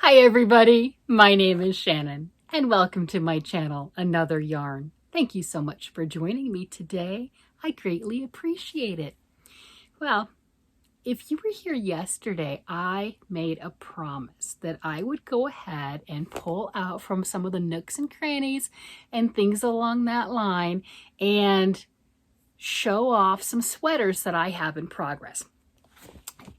Hi everybody, my name is Shannon and welcome to my channel, Another Yarn. Thank you so much for joining me today. I greatly appreciate it. Well, if you were here yesterday, I made a promise that I would go ahead and pull out from some of the nooks and crannies and things along that line and show off some sweaters that I have in progress.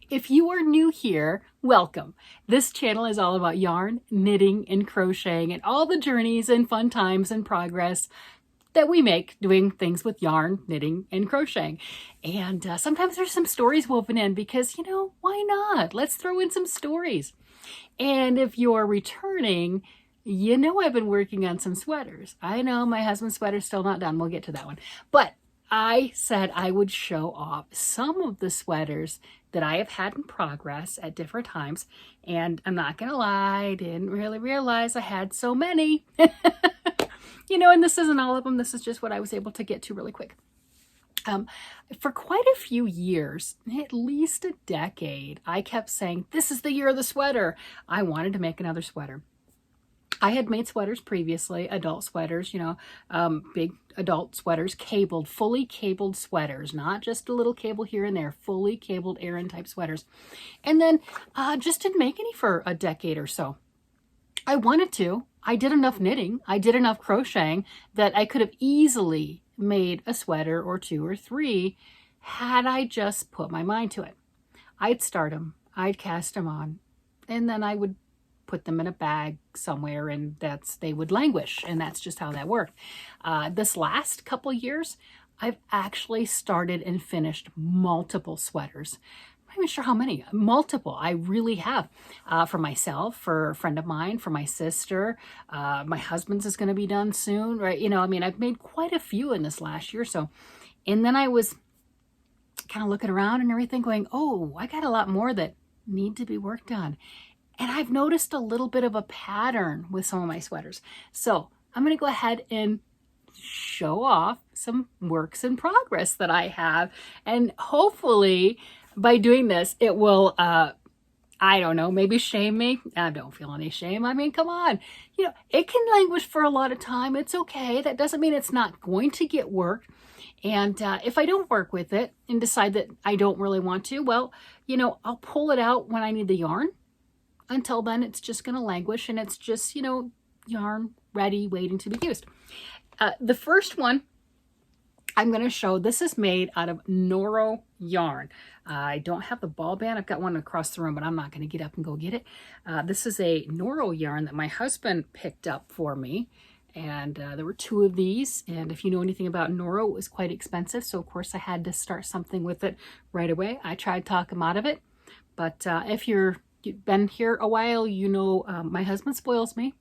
If you are new here, welcome. This channel is all about yarn, knitting, and crocheting, and all the journeys and fun times and progress that we make doing things with yarn, knitting, and crocheting. And sometimes there's some stories woven in because, why not? Let's throw in some stories. And if you're returning, I've been working on some sweaters. I know my husband's sweater's still not done. We'll get to that one. But I said I would show off some of the sweaters that I have had in progress at different times. And I'm not going to lie, I didn't really realize I had so many. And this isn't all of them. This is just what I was able to get to really quick. For quite a few years, at least a decade, I kept saying, this is the year of the sweater. I wanted to make another sweater. I had made sweaters previously, adult sweaters, big adult sweaters, fully cabled sweaters, not just a little cable here and there, fully cabled Aran type sweaters. And then just didn't make any for a decade or so. I wanted to. I did enough knitting, I did enough crocheting that I could have easily made a sweater or two or three had I just put my mind to it. I'd start them, I'd cast them on, and then I would put them in a bag somewhere and they would languish, and that's just how that worked. This last couple years, I've actually started and finished multiple sweaters. I'm not even sure how many. Multiple. I really have. For myself, for a friend of mine, for my sister. My husband's is going to be done soon, right? I've made quite a few in this last year or so. And then I was kind of looking around and everything going, oh, I got a lot more that need to be worked on. And I've noticed a little bit of a pattern with some of my sweaters. So I'm going to go ahead and show off some works in progress that I have. And hopefully by doing this, it will, I don't know, maybe shame me. I don't feel any shame. Come on. It can languish for a lot of time. It's okay. That doesn't mean it's not going to get work. And if I don't work with it and decide that I don't really want to, well, I'll pull it out when I need the yarn. Until then, it's just going to languish and it's just, yarn ready, waiting to be used. The first one I'm going to show, this is made out of Noro yarn. I don't have the ball band. I've got one across the room, but I'm not going to get up and go get it. This is a Noro yarn that my husband picked up for me. And there were two of these. And if you know anything about Noro, it was quite expensive. So, of course, I had to start something with it right away. I tried to talk him out of it. But if you've been here a while, my husband spoils me.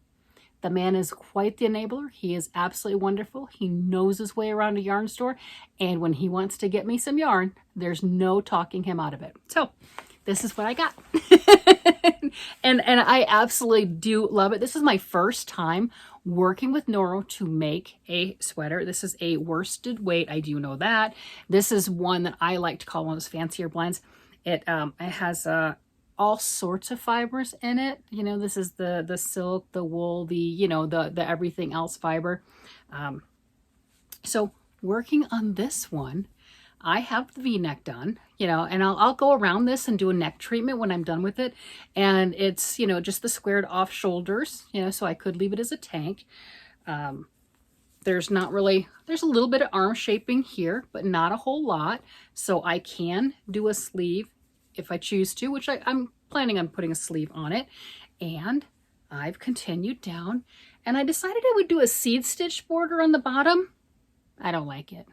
The man is quite the enabler. He is absolutely wonderful. He knows his way around a yarn store. And when he wants to get me some yarn, there's no talking him out of it. So this is what I got. and I absolutely do love it. This is my first time working with Noro to make a sweater. This is a worsted weight. I do know that. This is one that I like to call one of those fancier blends. It has all sorts of fibers in it. This is the silk, the wool, the everything else fiber. So working on this one, I have the V-neck done, and I'll go around this and do a neck treatment when I'm done with it. And it's, just the squared off shoulders, so I could leave it as a tank. There's a little bit of arm shaping here, but not a whole lot. So I can do a sleeve if I choose to, which I'm planning on putting a sleeve on it. And I've continued down and I decided I would do a seed stitch border on the bottom. I don't like it.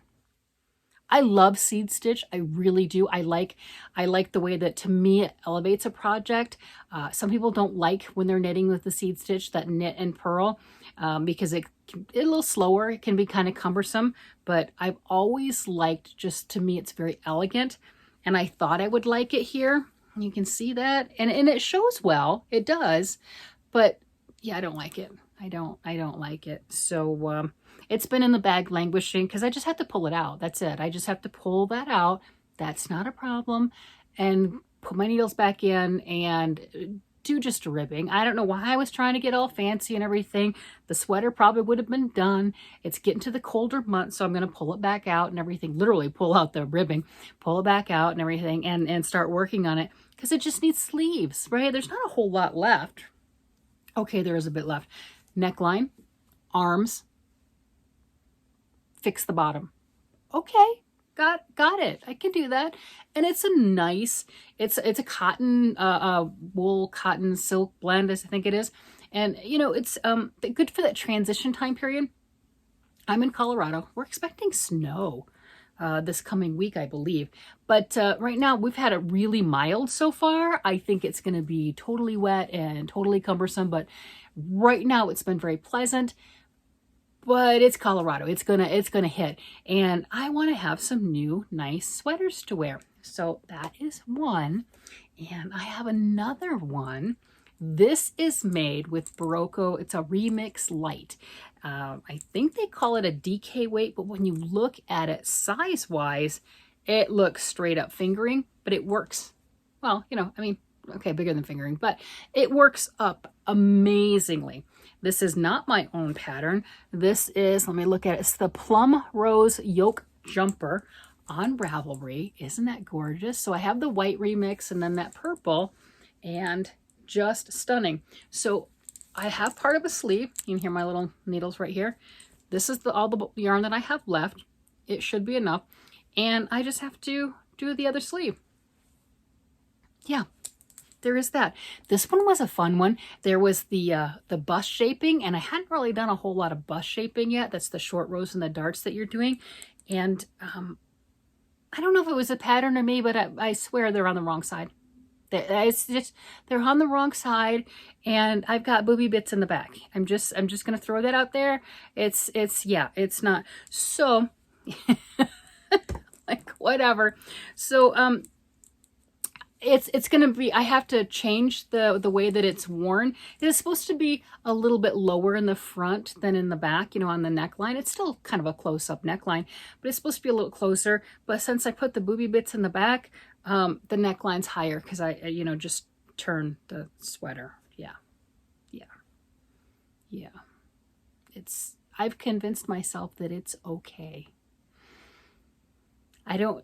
I love seed stitch. I really do. I like the way that, to me, it elevates a project. Some people don't like when they're knitting with the seed stitch, that knit and purl, because it's a little slower. It can be kind of cumbersome, but I've always liked, just to me, it's very elegant. And I thought I would like it here. You can see that. And it shows well. It does. But yeah, I don't like it. I don't like it. So it's been in the bag languishing because I just have to pull it out. That's it. I just have to pull that out. That's not a problem. And put my needles back in and do just a ribbing. I don't know why I was trying to get all fancy and everything. The sweater probably would have been done. It's getting to the colder months, so I'm going to pull it back out and everything. Literally pull out the ribbing, pull it back out and everything, and start working on it because it just needs sleeves, right? There's not a whole lot left. Okay, there is a bit left. Neckline, arms, fix the bottom. Okay. Got it. I can do that. And it's a nice, it's a cotton, wool, cotton, silk blend, as I think it is. And, you know, it's good for that transition time period. I'm in Colorado. We're expecting snow this coming week, I believe. But right now, we've had it really mild so far. I think it's going to be totally wet and totally cumbersome. But right now, it's been very pleasant. But it's Colorado. It's gonna hit. And I want to have some new nice sweaters to wear. So that is one. And I have another one. This is made with Barocco. It's a Remix Light. I think they call it a DK weight, but when you look at it size-wise, it looks straight up fingering, but it works. Well, you know, I mean, okay, bigger than fingering, but it works up amazingly. This is not my own pattern. This is, let me look at it. It's the Plumose Yoke Jumper on Ravelry. Isn't that gorgeous? So I have the white remix and then that purple, and just stunning. So I have part of a sleeve. You can hear my little needles right here. This is all the yarn that I have left. It should be enough. And I just have to do the other sleeve. Yeah. There is that. This one was a fun one. There was the bust shaping, and I hadn't really done a whole lot of bust shaping yet. That's the short rows and the darts that you're doing. And I don't know if it was a pattern or me, but I swear they're on the wrong side. They're on the wrong side, and I've got booby bits in the back. I'm just gonna throw that out there. It's not. So like whatever. So it's going to be, I have to change the way that it's worn. It is supposed to be a little bit lower in the front than in the back, you know, on the neckline. It's still kind of a close-up neckline, but it's supposed to be a little closer. But since I put the booby bits in the back, the neckline's higher because I, you know, just turn the sweater. Yeah. I've convinced myself that it's okay. I don't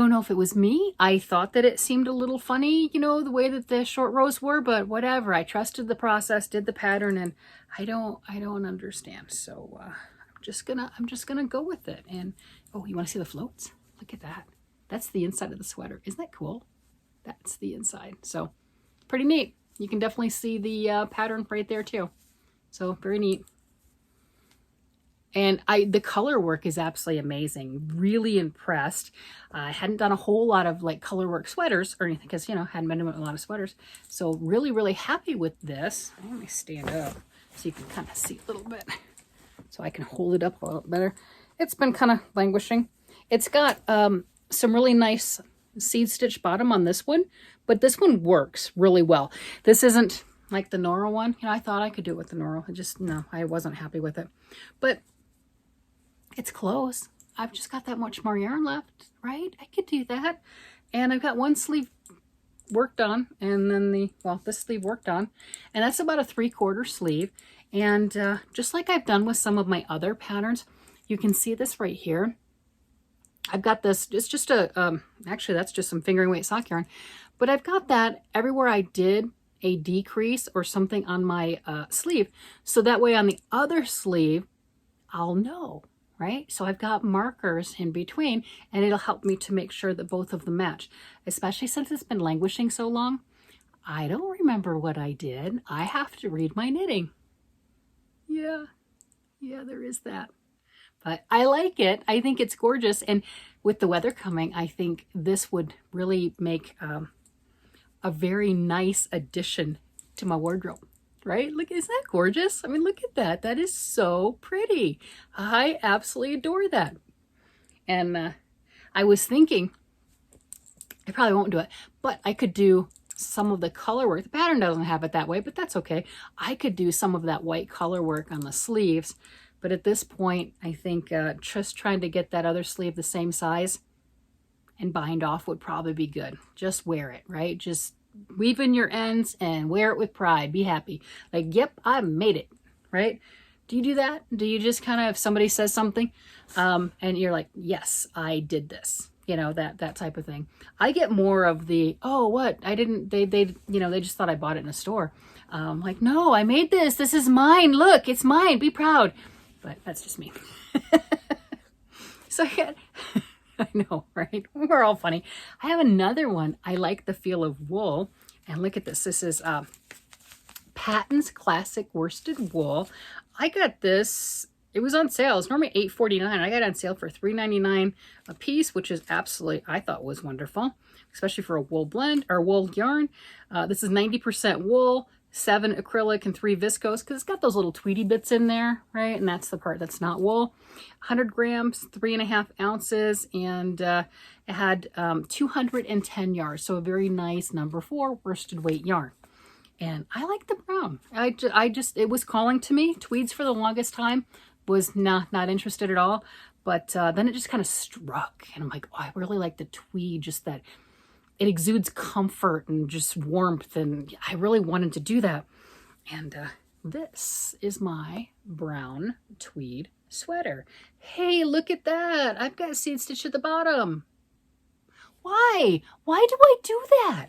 know if it was me. I thought that it seemed a little funny, you know, the way that the short rows were, but whatever. I trusted the process, did the pattern, and I don't understand. So I'm just gonna go with it. And oh, you want to see the floats? Look at that. That's the inside of the sweater. Isn't that cool? That's the inside. So pretty neat. You can definitely see the pattern right there too. So very neat. And the color work is absolutely amazing. Really impressed. I hadn't done a whole lot of like color work sweaters or anything because, you know, hadn't been doing a lot of sweaters. So really, really happy with this. Let me stand up so you can kind of see a little bit. So I can hold it up a little better. It's been kind of languishing. It's got some really nice seed stitch bottom on this one, but this one works really well. This isn't like the Noro one. You know, I thought I could do it with the Noro. No, I wasn't happy with it. But it's close. I've just got that much more yarn left, right? I could do that. And I've got one sleeve worked on, and then this sleeve worked on, and that's about a 3/4 sleeve. And just like I've done with some of my other patterns, you can see this right here. I've got this, it's just actually that's just some fingering weight sock yarn, but I've got that everywhere I did a decrease or something on my sleeve. So that way on the other sleeve, I'll know. Right? So I've got markers in between, and it'll help me to make sure that both of them match, especially since it's been languishing so long. I don't remember what I did. I have to read my knitting. Yeah, there is that. But I like it. I think it's gorgeous. And with the weather coming, I think this would really make a very nice addition to my wardrobe. Right? Look, isn't that gorgeous? I mean, look at that. That is so pretty. I absolutely adore that. And I was thinking, I probably won't do it, but I could do some of the color work. The pattern doesn't have it that way, but that's okay. I could do some of that white color work on the sleeves. But at this point, I think just trying to get that other sleeve the same size and bind off would probably be good. Just wear it, right? Just weave in your ends and wear it with pride. Be happy. Like, yep, I made it, right? Do you do that? Do you just kind of, if somebody says something, and you're like, yes, I did this, you know, that type of thing. I get more of the, oh, what? I didn't, they, you know, they just thought I bought it in a store. Like, no, I made this. This is mine. Look, it's mine. Be proud. But that's just me. So yeah, I know, right? We're all funny. I have another one. I like the feel of wool. And look at this. This is Patton's Classic Worsted Wool. I got this. It was on sale. It's normally $8.49. I got it on sale for $3.99 a piece, which is absolutely, I thought was wonderful, especially for a wool blend or wool yarn. This is 90% wool, 7 acrylic, and 3 viscose, because it's got those little tweedy bits in there, right? And that's the part that's not wool. 100 grams, 3.5 ounces, and it had 210 yards. So a very nice number 4 worsted weight yarn. And I like the brown. I just, it was calling to me. Tweeds for the longest time was not interested at all. But then it just kind of struck. And I'm like, oh, I really like the tweed, just that it exudes comfort and just warmth. And I really wanted to do that. And this is my brown tweed sweater. Hey, look at that. I've got seed stitch at the bottom. Why? Why do I do that?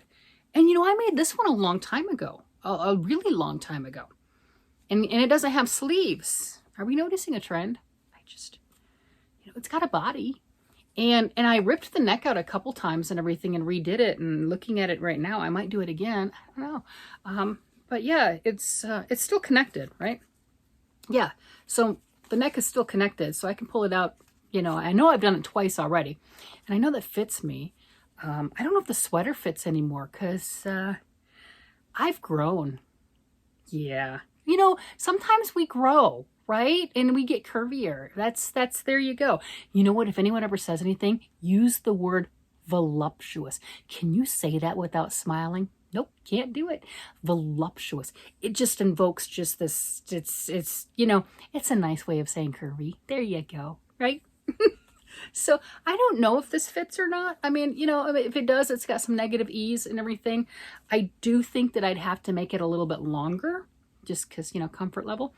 And you know, I made this one a long time ago, a really long time ago. And it doesn't have sleeves. Are we noticing a trend? I just, you know, it's got a body. And I ripped the neck out a couple times and everything and redid it. And looking at it right now, I might do it again. I don't know. But yeah, it's still connected, right? Yeah. So the neck is still connected, so I can pull it out. You know I've done it twice already. And I know that fits me. I don't know if the sweater fits anymore because I've grown. Yeah. You know, sometimes we grow, right? And we get curvier. That's there you go. You know what? If anyone ever says anything, use the word voluptuous. Can you say that without smiling? Nope, can't do it. Voluptuous. It just invokes just this, it's you know, it's a nice way of saying curvy. There you go, right? So I don't know if this fits or not. I mean, you know, if it does, it's got some negative ease and everything. I do think that I'd have to make it a little bit longer just because, you know, comfort level.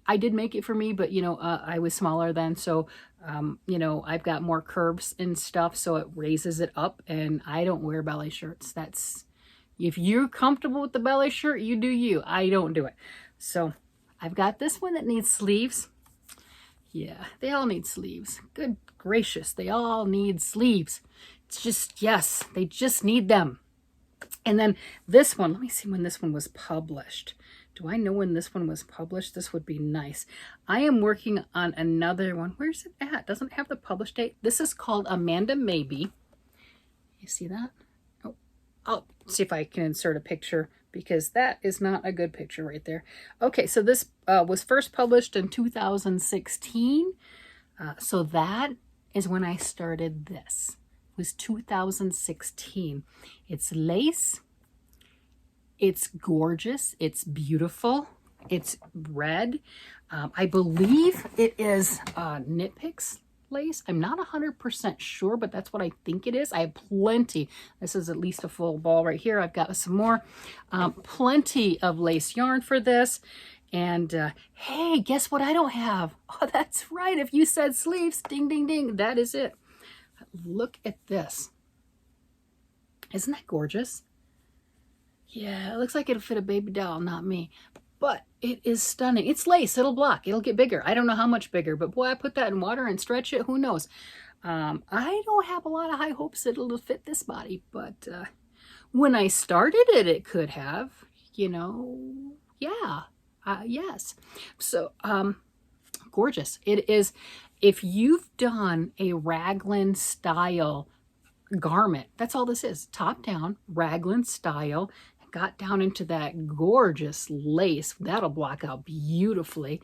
I did make it for me, but, you know, I was smaller then. So, you know, I've got more curves and stuff. So it raises it up, and I don't wear belly shirts. That's, if you're comfortable with the belly shirt, you do you. I don't do it. So I've got this one that needs sleeves. Yeah, they all need sleeves. Good gracious, they all need sleeves. It's just, yes, they just need them. And then this one, let me see when this one was published. Do I know when this one was published? This would be nice. I am working on another one. Where's it at? Doesn't have the published date. This is called Amanda Maybe. You see that? Oh, I'll see if I can insert a picture because that is not a good picture right there. Okay, so this was first published in 2016. So that is when I started this. It was 2016. It's lace. It's gorgeous. It's beautiful. It's red. I believe it is Knit Picks lace. I'm not 100% sure, but that's what I think it is. I have plenty. This is at least a full ball right here. I've got some more. Plenty of lace yarn for this. And hey, guess what I don't have? Oh, that's right. If you said sleeves, ding, ding, ding, that is it. Look at this. Isn't that gorgeous? Yeah, it looks like it'll fit a baby doll, not me. But it is stunning. It's lace. It'll block. It'll get bigger. I don't know how much bigger, but boy, I put that in water and stretch it. Who knows? I don't have a lot of high hopes that it'll fit this body, but when I started it, it could have, you know, yeah, yes. So, gorgeous. It is, if you've done a raglan style garment, that's all this is. Top down, raglan style. Got down into that gorgeous lace. That'll block out beautifully.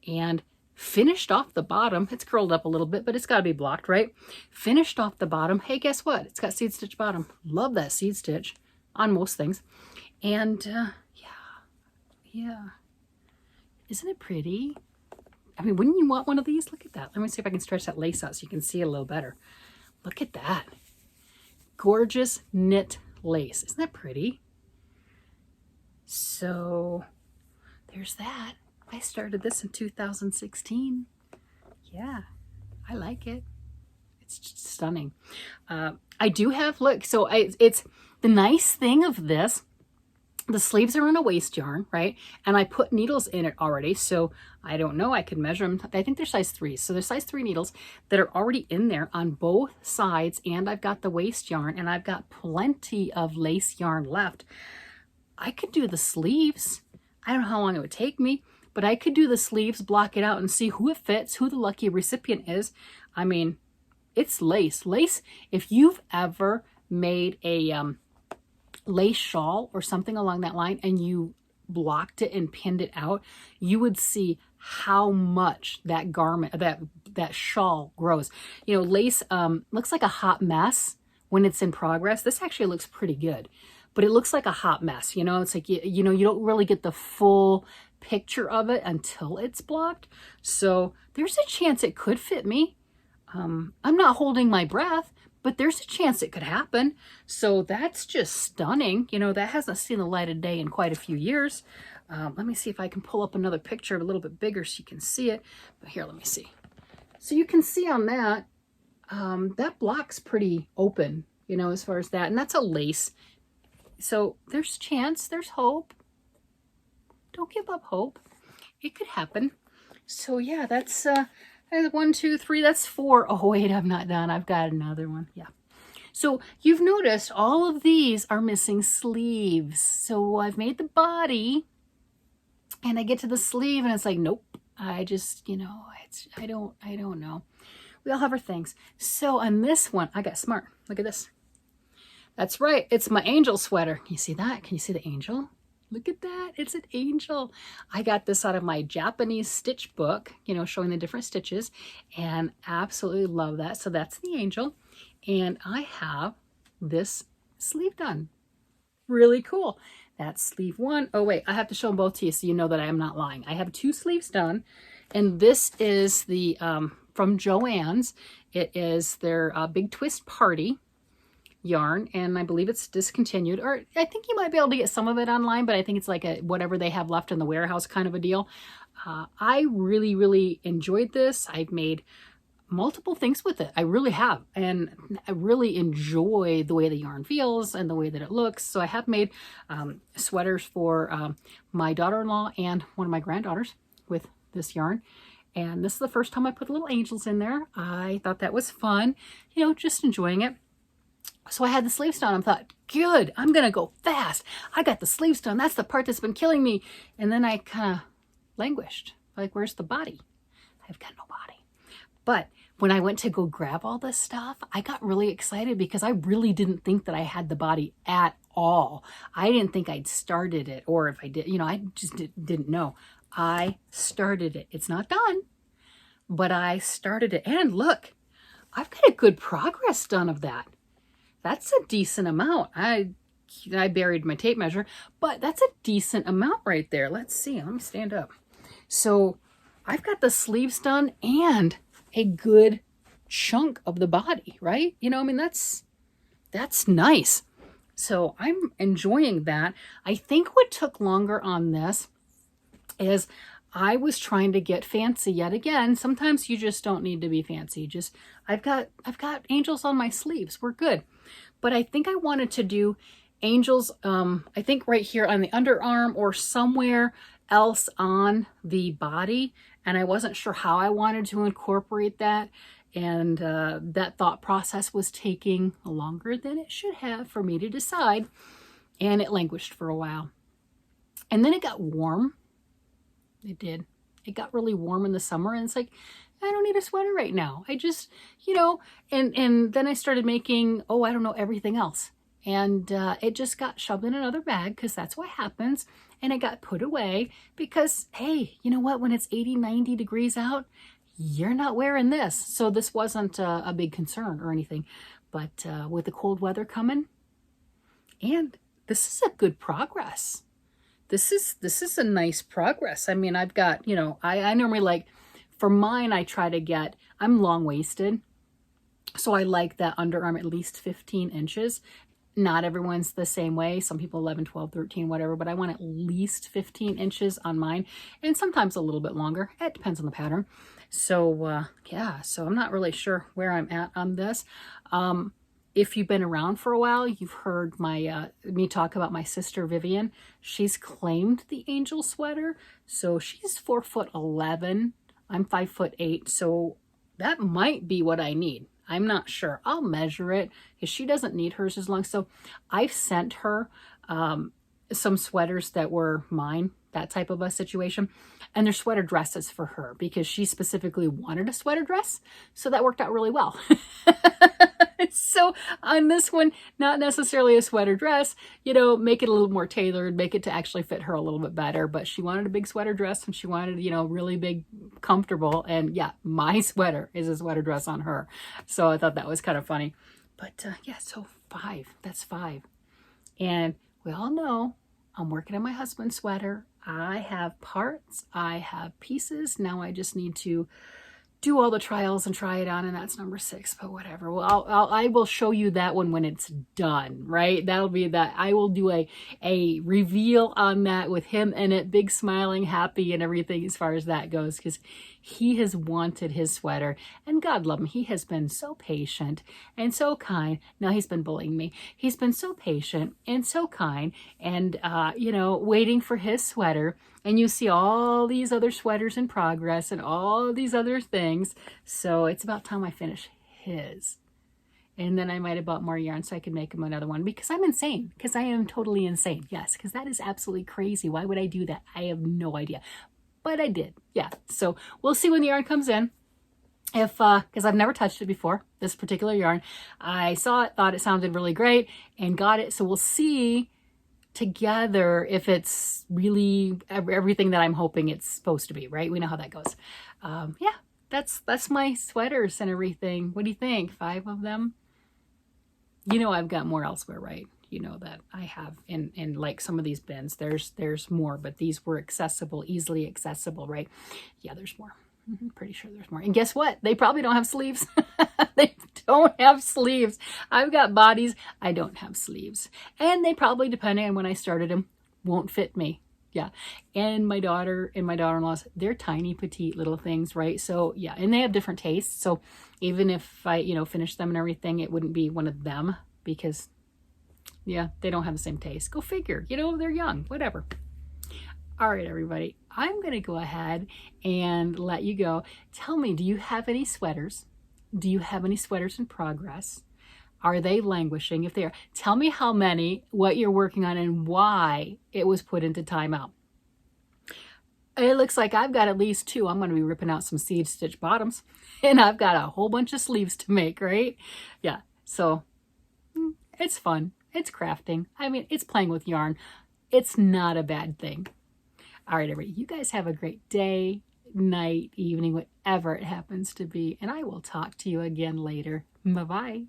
And finished off the bottom. It's curled up a little bit, but it's got to be blocked, right? Finished off the bottom. Hey, guess what? It's got seed stitch bottom. Love that seed stitch on most things. And yeah. Isn't it pretty? I mean, wouldn't you want one of these? Look at that. Let me see if I can stretch that lace out so you can see it a little better. Look at that. Gorgeous knit lace. Isn't that pretty? So there's that. I started this in 2016. Yeah, I like it. It's just stunning. I do have, look, so it's the nice thing of this, the sleeves are in a waste yarn, right? And I put needles in it already. So I don't know, I could measure them. I think they're size 3s. So they're size 3 needles that are already in there on both sides. And I've got the waste yarn and I've got plenty of lace yarn left. I could do the sleeves. I don't know how long it would take me, but I could do the sleeves, block it out and see who it fits, who the lucky recipient is. I mean, it's lace. Lace, if you've ever made a lace shawl or something along that line and you blocked it and pinned it out, you would see how much that garment, that shawl grows. You know, lace looks like a hot mess when it's in progress. This actually looks pretty good, but it looks like a hot mess. You know, it's like, you know, you don't really get the full picture of it until it's blocked. So there's a chance it could fit me. I'm not holding my breath, but there's a chance it could happen. So that's just stunning. You know, that hasn't seen the light of day in quite a few years. Let me see if I can pull up another picture a little bit bigger so you can see it. But here, let me see. So you can see on that, that block's pretty open, you know, as far as that. And that's a lace. So there's chance, there's hope. Don't give up hope. It could happen. So yeah, that's 1, 2, 3, that's 4. Oh wait, I'm not done. I've got another one. Yeah. So you've noticed all of these are missing sleeves. So I've made the body and I get to the sleeve and it's like, nope. I just, you know, I don't know. We all have our things. So on this one, I got smart. Look at this. That's right. It's my angel sweater. Can you see that? Can you see the angel? Look at that. It's an angel. I got this out of my Japanese stitch book, you know, showing the different stitches, and absolutely love that. So that's the angel. And I have this sleeve done. Really cool. That's sleeve 1. Oh, wait, I have to show them both to you so you know that I am not lying. I have 2 sleeves done. And this is the, from Joann's. It is their Big Twist Party yarn, and I believe it's discontinued, or I think you might be able to get some of it online, but I think it's like a whatever they have left in the warehouse kind of a deal. I really enjoyed this. I've made multiple things with it. I really have, and I really enjoy the way the yarn feels and the way that it looks. So I have made sweaters for my daughter-in-law and one of my granddaughters with this yarn. And this is the first time I put little angels in there. I thought that was fun, you know, just enjoying it. So I had the sleeves done. I thought, good, I'm going to go fast. I got the sleeves done. That's the part that's been killing me. And then I kind of languished. Like, where's the body? I've got no body. But when I went to go grab all this stuff, I got really excited because I really didn't think that I had the body at all. I didn't think I'd started it, or if I did, you know, I just didn't know. I started it. It's not done, but I started it. And look, I've got a good progress done of that. That's a decent amount. I buried my tape measure, but that's a decent amount right there. Let's see. Let me stand up. So I've got the sleeves done and a good chunk of the body, right? You know, I mean, that's nice. So I'm enjoying that. I think what took longer on this is I was trying to get fancy yet again. Sometimes you just don't need to be fancy. Just I've got angels on my sleeves. We're good. But I think I wanted to do angels, I think right here on the underarm or somewhere else on the body. And I wasn't sure how I wanted to incorporate that. And that thought process was taking longer than it should have for me to decide. And it languished for a while. And then it got warm. It did. It got really warm in the summer, and it's like, I don't need a sweater right now. I just, you know, and then I started making, oh, I don't know, everything else. And it just got shoved in another bag because that's what happens. And it got put away because, hey, you know what? When it's 80, 90 degrees out, you're not wearing this. So this wasn't a big concern or anything. But with the cold weather coming, and this is a good progress. This is a nice progress. I mean, I've got, you know, I normally like, for mine, I try to get, I'm long-waisted. So I like that underarm at least 15 inches. Not everyone's the same way. Some people 11, 12, 13, whatever, but I want at least 15 inches on mine, and sometimes a little bit longer. It depends on the pattern. So yeah, so I'm not really sure where I'm at on this. If you've been around for a while, you've heard my me talk about my sister Vivian. She's claimed the angel sweater. So she's 4'11". I'm 5'8". So that might be what I need. I'm not sure. I'll measure it because she doesn't need hers as long. So I've sent her some sweaters that were mine, that type of a situation. And they're sweater dresses for her because she specifically wanted a sweater dress. So that worked out really well. So on this one, not necessarily a sweater dress, you know, make it a little more tailored, make it to actually fit her a little bit better. But she wanted a big sweater dress and she wanted, you know, really big, comfortable. And yeah, my sweater is a sweater dress on her. So I thought that was kind of funny. But yeah, so 5, that's 5. And we all know I'm working on my husband's sweater. I have parts, I have pieces. Now I just need to do all the trials and try it on, and that's number 6, but whatever. Well, I will show you that one when it's done, right? That'll be that. I will do a reveal on that with him in it, big smiling, happy and everything as far as that goes, because he has wanted his sweater, and God love him. He has been so patient and so kind. Now he's been bullying me. He's been so patient and so kind and, you know, waiting for his sweater. And you see all these other sweaters in progress and all these other things. So it's about time I finish his. And then I might have bought more yarn so I could make him another one because I'm insane. Because I am totally insane. Yes, because that is absolutely crazy. Why would I do that? I have no idea. But I did. Yeah. So we'll see when the yarn comes in. If, because I've never touched it before, this particular yarn. I saw it, thought it sounded really great, and got it. So we'll see together if it's really everything that I'm hoping it's supposed to be, right? We know how that goes. Yeah, that's my sweaters and everything. What do you think? 5 of them? You know, I've got more elsewhere, right? You know that I have in like some of these bins. There's more, but these were accessible, easily accessible, right? Yeah, there's more. Pretty sure there's more. And guess what? They probably don't have sleeves. They don't have sleeves. I've got bodies. I don't have sleeves. And they probably, depending on when I started them, won't fit me. Yeah. And my daughter and my daughter-in-law's, they're tiny, petite little things, right? So yeah, and they have different tastes. So even if I, you know, finish them and everything, it wouldn't be one of them because, yeah, they don't have the same taste. Go figure. You know, they're young. Whatever. All right, everybody, I'm going to go ahead and let you go. Tell me, do you have any sweaters? Do you have any sweaters in progress? Are they languishing? If they are, tell me how many, what you're working on, and why it was put into timeout. It looks like I've got at least 2. I'm going to be ripping out some seed stitch bottoms, and I've got a whole bunch of sleeves to make, right? Yeah, so it's fun. It's crafting. I mean, it's playing with yarn. It's not a bad thing. All right, everybody, you guys have a great day, night, evening, whatever it happens to be, and I will talk to you again later. Bye-bye.